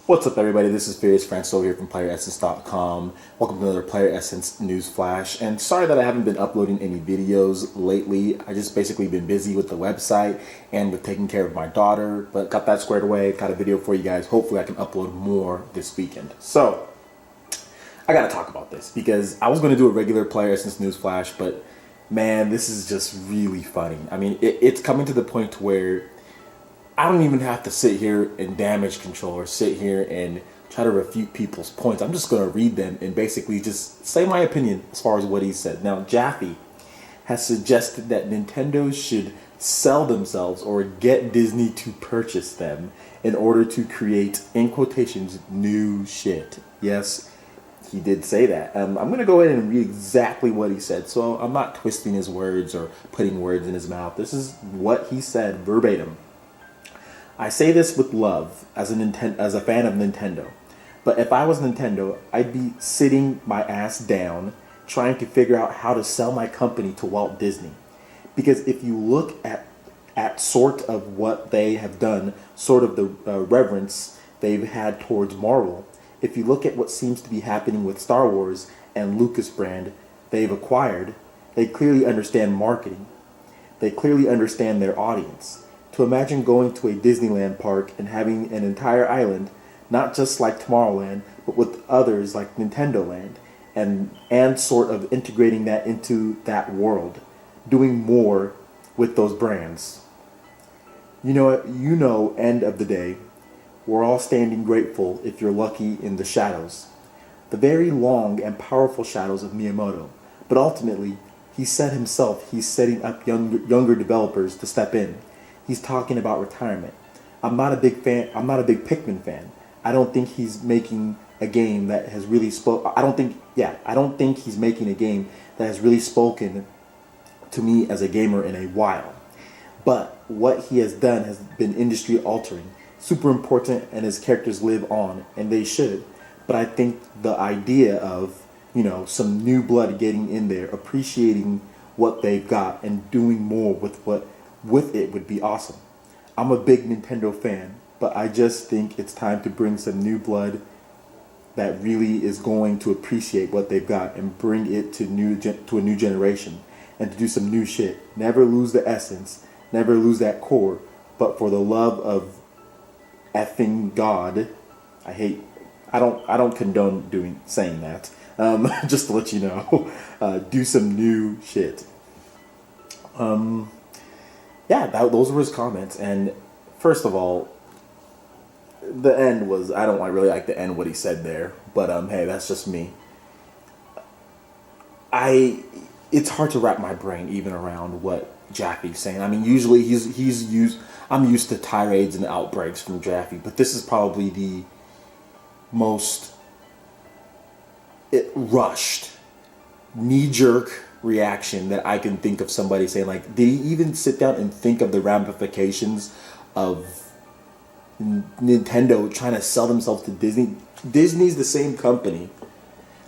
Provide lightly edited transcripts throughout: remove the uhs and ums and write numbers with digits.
What's up, everybody? This is Furious Franco here from PlayerEssence.com. Welcome to another Player Essence News Flash. And sorry that I haven't been uploading any videos lately. I just basically been busy with the website and with taking care of my daughter. But got that squared away. Got a video for you guys. Hopefully I can upload more this weekend. So, I gotta talk about this because I was going to do a regular Player Essence News Flash, but man, this is just really funny. I mean, it's coming to the point where I don't even have to sit here and damage control or sit here and try to refute people's points. I'm just going to read them and basically just say my opinion as far as what he said. Now, Jaffe has suggested that Nintendo should sell themselves or get Disney to purchase them in order to create, in quotations, new shit. Yes, he did say that. I'm going to go ahead and read exactly what he said. So I'm not twisting his words or putting words in his mouth. This is what he said verbatim. I say this with love as a fan of Nintendo, but if I was Nintendo, I'd be sitting my ass down trying to figure out how to sell my company to Walt Disney. Because if you look at sort of what they have done, sort of the reverence they've had towards Marvel, if you look at what seems to be happening with Star Wars and Lucas brand they've acquired, they clearly understand marketing. They clearly understand their audience. To imagine going to a Disneyland park and having an entire island, not just like Tomorrowland, but with others like Nintendo Land, and sort of integrating that into that world, doing more with those brands. You know, end of the day, we're all standing grateful if you're lucky in the shadows, the very long and powerful shadows of Miyamoto. But ultimately, he said himself he's setting up younger developers to step in. He's talking about retirement. I'm not a big Pikmin fan. I don't think he's making a game that has really I don't think he's making a game that has really spoken to me as a gamer in a while. But what he has done has been industry altering, super important, and his characters live on, and they should. But I think the idea of, some new blood getting in there, appreciating what they've got and doing more with it would be awesome. I'm a big Nintendo fan, but I just think it's time to bring some new blood that really is going to appreciate what they've got and bring it to a new generation and to do some new shit. Never lose the essence, never lose that core, but for the love of effing God, I don't condone saying that. Just to let you know, do some new shit. Those were his comments. And first of all, the end was, I don't really like the end what he said there, but hey, that's just me. It's hard to wrap my brain even around what Jaffe's saying. I mean, usually I'm used to tirades and outbreaks from Jaffe, but this is probably the most rushed, knee-jerk reaction that I can think of somebody saying, like, did he even sit down and think of the ramifications of Nintendo trying to sell themselves to Disney? Disney's the same company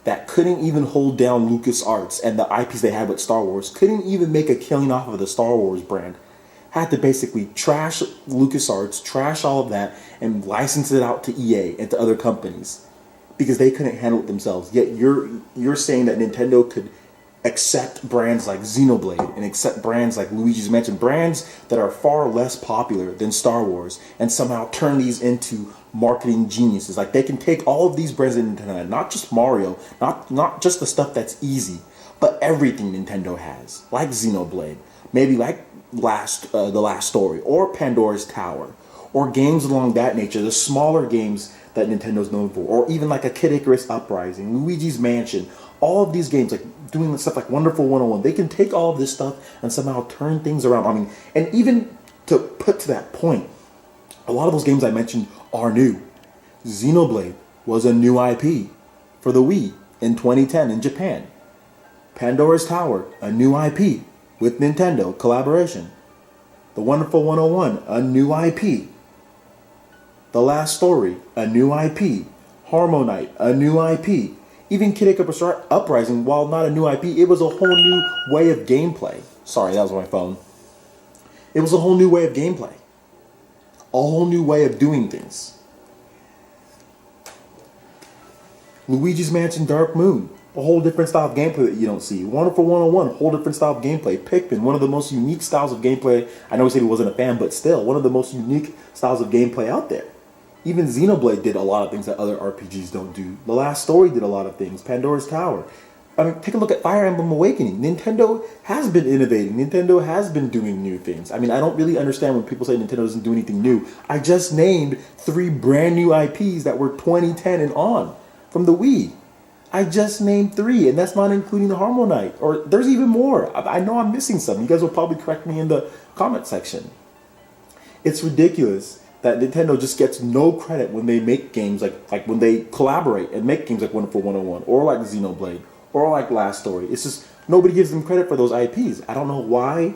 that couldn't even hold down LucasArts and the IPs they had with Star Wars, couldn't even make a killing off of the Star Wars brand, had to basically trash LucasArts, trash all of that, and license it out to EA and to other companies because they couldn't handle it themselves. Yet you're saying that Nintendo could accept brands like Xenoblade and accept brands like Luigi's Mansion, brands that are far less popular than Star Wars, and somehow turn these into marketing geniuses. Like, they can take all of these brands in Nintendo, not just Mario, not just the stuff that's easy, but everything Nintendo has, like Xenoblade, maybe like The Last Story, or Pandora's Tower, or games along that nature, the smaller games that Nintendo's known for, or even like a Kid Icarus Uprising, Luigi's Mansion. All of these games, like doing stuff like Wonderful 101, they can take all of this stuff and somehow turn things around. I mean, and even to put to that point, a lot of those games I mentioned are new. Xenoblade was a new IP for the Wii in 2010 in Japan. Pandora's Tower, a new IP with Nintendo collaboration. The Wonderful 101, a new IP. The Last Story, a new IP. Harmonite, a new IP. Even Kid Icarus Uprising, while not a new IP, it was a whole new way of gameplay. Sorry, that was my phone. It was a whole new way of gameplay. A whole new way of doing things. Luigi's Mansion Dark Moon, a whole different style of gameplay that you don't see. Wonderful 101, whole different style of gameplay. Pikmin, one of the most unique styles of gameplay. I know he said he wasn't a fan, but still, one of the most unique styles of gameplay out there. Even Xenoblade did a lot of things that other RPGs don't do. The Last Story did a lot of things. Pandora's Tower. I mean, take a look at Fire Emblem Awakening. Nintendo has been innovating. Nintendo has been doing new things. I mean, I don't really understand when people say Nintendo doesn't do anything new. I just named 3 brand new IPs that were 2010 and on from the Wii. I just named 3, and that's not including the Harmonite. Or there's even more. I know I'm missing some. You guys will probably correct me in the comment section. It's ridiculous that Nintendo just gets no credit when they make games like when they collaborate and make games like Wonderful 101 or like Xenoblade or like Last Story. It's just nobody gives them credit for those IPs. I don't know why.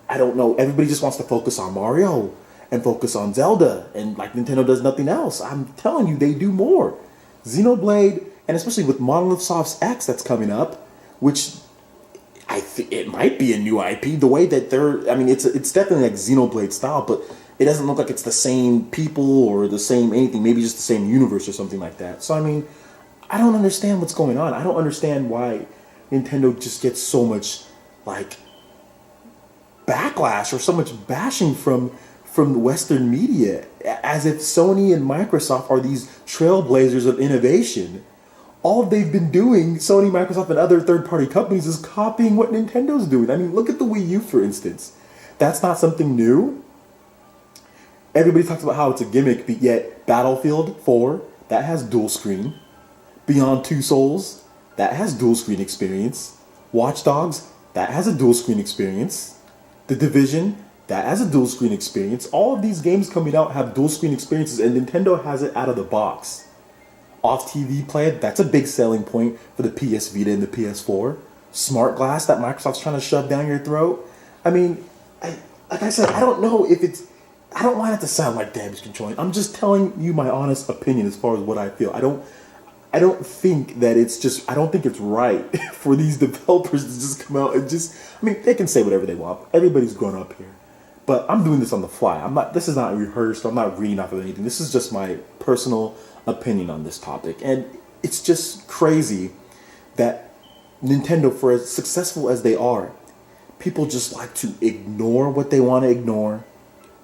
I don't know. Everybody just wants to focus on Mario and focus on Zelda, and like Nintendo does nothing else. I'm telling you, they do more. Xenoblade, and especially with Monolith Soft's X that's coming up, which I think it might be a new IP. The way that I mean, it's definitely like Xenoblade style, but it doesn't look like it's the same people or the same anything. Maybe just the same universe or something like that. So I mean, I don't understand what's going on. I don't understand why Nintendo just gets so much like backlash or so much bashing from Western media, as if Sony and Microsoft are these trailblazers of innovation. All they've been doing, Sony, Microsoft, and other third-party companies, is copying what Nintendo's doing. I mean, look at the Wii U, for instance. That's not something new. Everybody talks about how it's a gimmick, but yet Battlefield 4, that has dual screen. Beyond Two Souls, that has dual screen experience. Watch Dogs, that has a dual screen experience. The Division, that has a dual screen experience. All of these games coming out have dual screen experiences, and Nintendo has it out of the box. Off TV play, that's a big selling point for the PS Vita and the PS4. Smart Glass that Microsoft's trying to shove down your throat. I mean, like I said, I don't know if it's... I don't want it to sound like damage controlling. I'm just telling you my honest opinion as far as what I feel. I don't think that it's just... I don't think it's right for these developers to just come out and just... I mean, they can say whatever they want. Everybody's grown up here. But I'm doing this on the fly. This is not rehearsed. I'm not reading off of anything. This is just my personal opinion on this topic. And it's just crazy that Nintendo, for as successful as they are, people just like to ignore what they want to ignore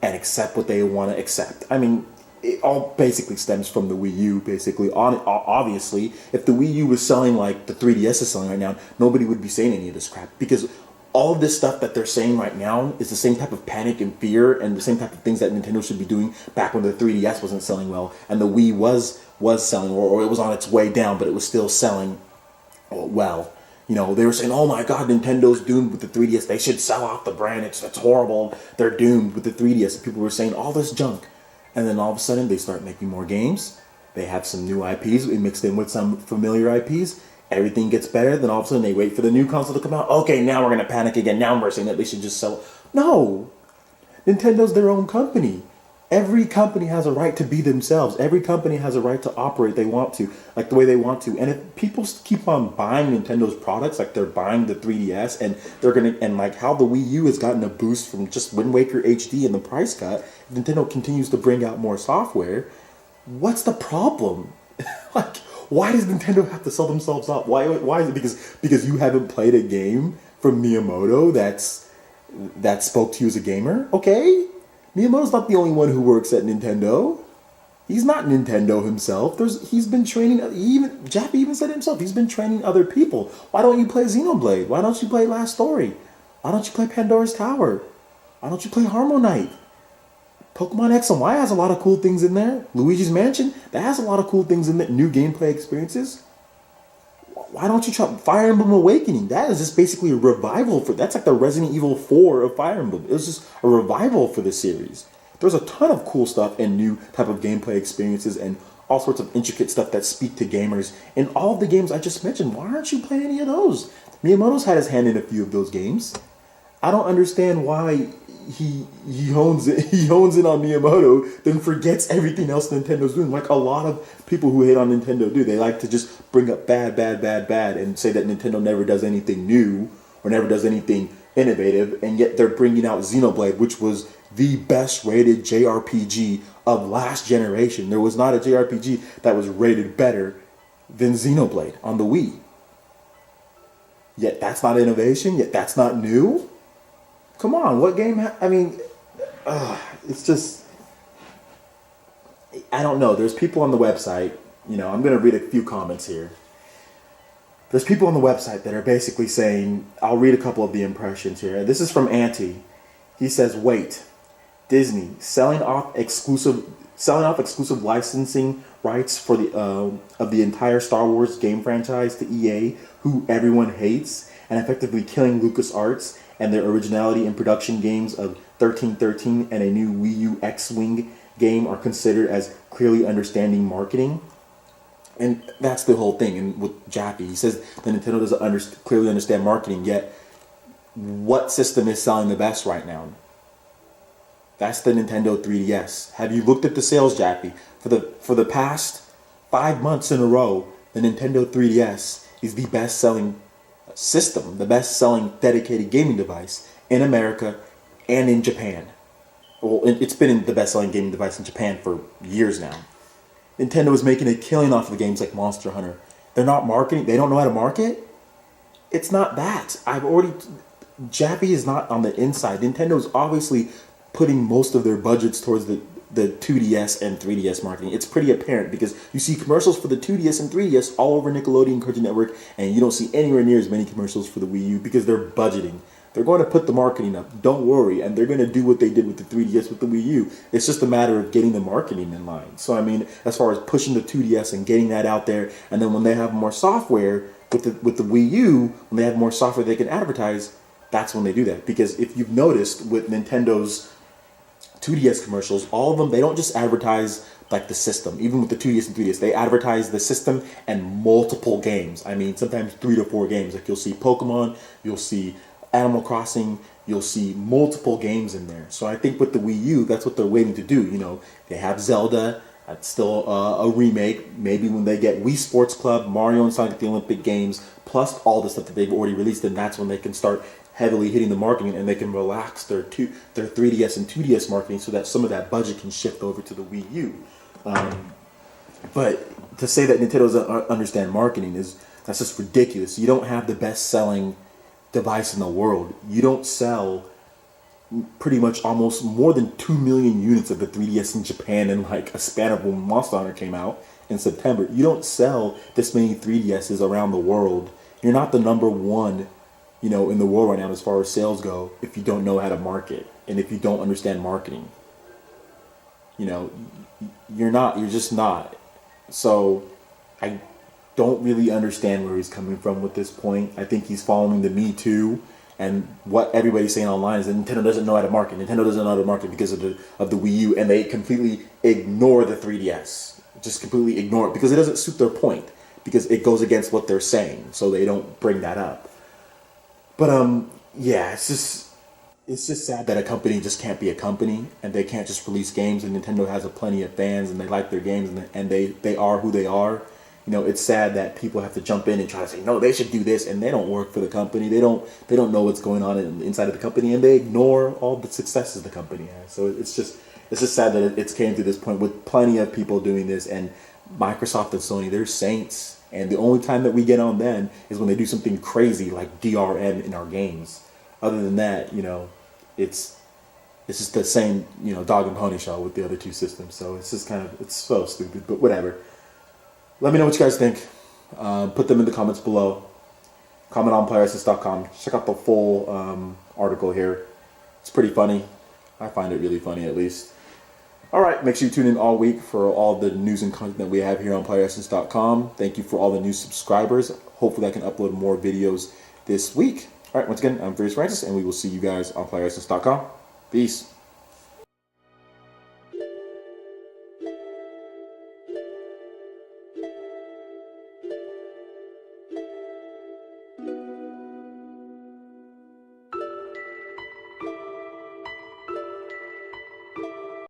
and accept what they want to accept. I mean, it all basically stems from the Wii U, basically. Obviously, if the Wii U was selling like the 3DS is selling right now, nobody would be saying any of this crap, because all of this stuff that they're saying right now is the same type of panic and fear and the same type of things that Nintendo should be doing back when the 3DS wasn't selling well and the Wii was selling, or it was on its way down, but it was still selling well. You know, they were saying, oh my God, Nintendo's doomed with the 3DS. They should sell off the brand. It's horrible. They're doomed with the 3DS. And people were saying all this junk. And then all of a sudden they start making more games. They have some new IPs mixed in with some familiar IPs. Everything gets better, then all of a sudden they wait for the new console to come out. Okay, now we're going to panic again. Now we're saying that they should just sell it. No! Nintendo's their own company. Every company has a right to be themselves. Every company has a right to operate they want to, like the way they want to. And if people keep on buying Nintendo's products, like they're buying the 3DS, and and like how the Wii U has gotten a boost from just Wind Waker HD and the price cut, if Nintendo continues to bring out more software, what's the problem? Like, why does Nintendo have to sell themselves up? Why is it because you haven't played a game from Miyamoto that spoke to you as a gamer? Okay, Miyamoto's not the only one who works at Nintendo. He's not Nintendo himself. He's been training. Jaffe even said it himself. He's been training other people. Why don't you play Xenoblade? Why don't you play Last Story? Why don't you play Pandora's Tower? Why don't you play Harmonite? Pokemon X and Y has a lot of cool things in there. Luigi's Mansion, that has a lot of cool things in there. New gameplay experiences. Why don't you try Fire Emblem Awakening? That is just basically a revival that's like the Resident Evil 4 of Fire Emblem. It was just a revival for the series. There's a ton of cool stuff and new type of gameplay experiences and all sorts of intricate stuff that speak to gamers in all of the games I just mentioned. Why aren't you playing any of those? Miyamoto's had his hand in a few of those games. I don't understand why he hones in on Miyamoto, then forgets everything else Nintendo's doing. Like a lot of people who hate on Nintendo do. They like to just bring up bad, and say that Nintendo never does anything new or never does anything innovative, and yet they're bringing out Xenoblade, which was the best rated JRPG of last generation. There was not a JRPG that was rated better than Xenoblade on the Wii. Yet that's not innovation, yet that's not new? Come on, what game, it's just, I don't know. There's people on the website, I'm going to read a few comments here. There's people on the website that are basically saying, I'll read a couple of the impressions here. This is from Auntie. He says, wait, Disney selling off exclusive licensing rights for the entire Star Wars game franchise to EA, who everyone hates, and effectively killing LucasArts and their originality in production games of 1313 and a new Wii U X-Wing game are considered as clearly understanding marketing. And that's the whole thing. And with Jaffe, he says the Nintendo doesn't clearly understand marketing, yet what system is selling the best right now? That's the Nintendo 3DS. Have you looked at the sales, Jaffe? For the past 5 months in a row, the Nintendo 3DS is the best-selling system, the best-selling dedicated gaming device in America and in Japan. Well, it's been the best-selling gaming device in Japan for years now. Nintendo is making a killing off of games like Monster Hunter. They're not marketing. They don't know how to market. It's not that. Jaffe is not on the inside. Nintendo's obviously putting most of their budgets towards the 2DS and 3DS marketing. It's pretty apparent because you see commercials for the 2DS and 3DS all over Nickelodeon, Cartoon Network, and you don't see anywhere near as many commercials for the Wii U because they're budgeting. They're going to put the marketing up. Don't worry. And they're going to do what they did with the 3DS with the Wii U. It's just a matter of getting the marketing in line. So, as far as pushing the 2DS and getting that out there, and then when they have more software with the Wii U, when they have more software they can advertise, that's when they do that. Because if you've noticed with Nintendo's 2DS commercials, all of them, they don't just advertise like the system. Even with the 2DS and 3DS, they advertise the system and multiple games. Sometimes 3 to 4 games. Like you'll see Pokemon, you'll see Animal Crossing, you'll see multiple games in there. So I think with the Wii U, that's what they're waiting to do. They have Zelda, that's still a remake. Maybe when they get Wii Sports Club, Mario and Sonic at the Olympic Games, plus all the stuff that they've already released, then that's when they can start heavily hitting the marketing and they can relax their 3DS and 2DS marketing so that some of that budget can shift over to the Wii U. But to say that Nintendo doesn't understand marketing that's just ridiculous. You don't have the best-selling device in the world. You don't sell pretty much almost more than 2 million units of the 3DS in Japan in like a span of when Monster Hunter came out in September. You don't sell this many 3DSs around the world. You're not the number one, in the world right now as far as sales go if you don't know how to market and if you don't understand marketing. You're just not. So I don't really understand where he's coming from with this point. I think he's following the Me Too, and what everybody's saying online is that Nintendo doesn't know how to market. Nintendo doesn't know how to market because of the Wii U, and they completely ignore the 3DS. Just completely ignore it because it doesn't suit their point, because it goes against what they're saying, so they don't bring that up. But yeah, it's just sad that a company just can't be a company, and they can't just release games, and Nintendo has a plenty of fans, and they like their games, and they are who they are. It's sad that people have to jump in and try to say, no, they should do this, and they don't work for the company. They don't know what's going on inside of the company, and they ignore all the successes the company has. So it's just sad that it's came to this point with plenty of people doing this, and Microsoft and Sony, they're saints. And the only time that we get on them is when they do something crazy like DRM in our games. Other than that, it's just the same, dog and pony show with the other two systems. So it's just it's so stupid, but whatever. Let me know what you guys think. Put them in the comments below. Comment on playeressence.com. Check out the full article here. It's pretty funny. I find it really funny, at least. All right, make sure you tune in all week for all the news and content that we have here on playeressence.com. Thank you for all the new subscribers. Hopefully I can upload more videos this week. All right, once again, I'm Furious Francis, and we will see you guys on playeressence.com. Peace.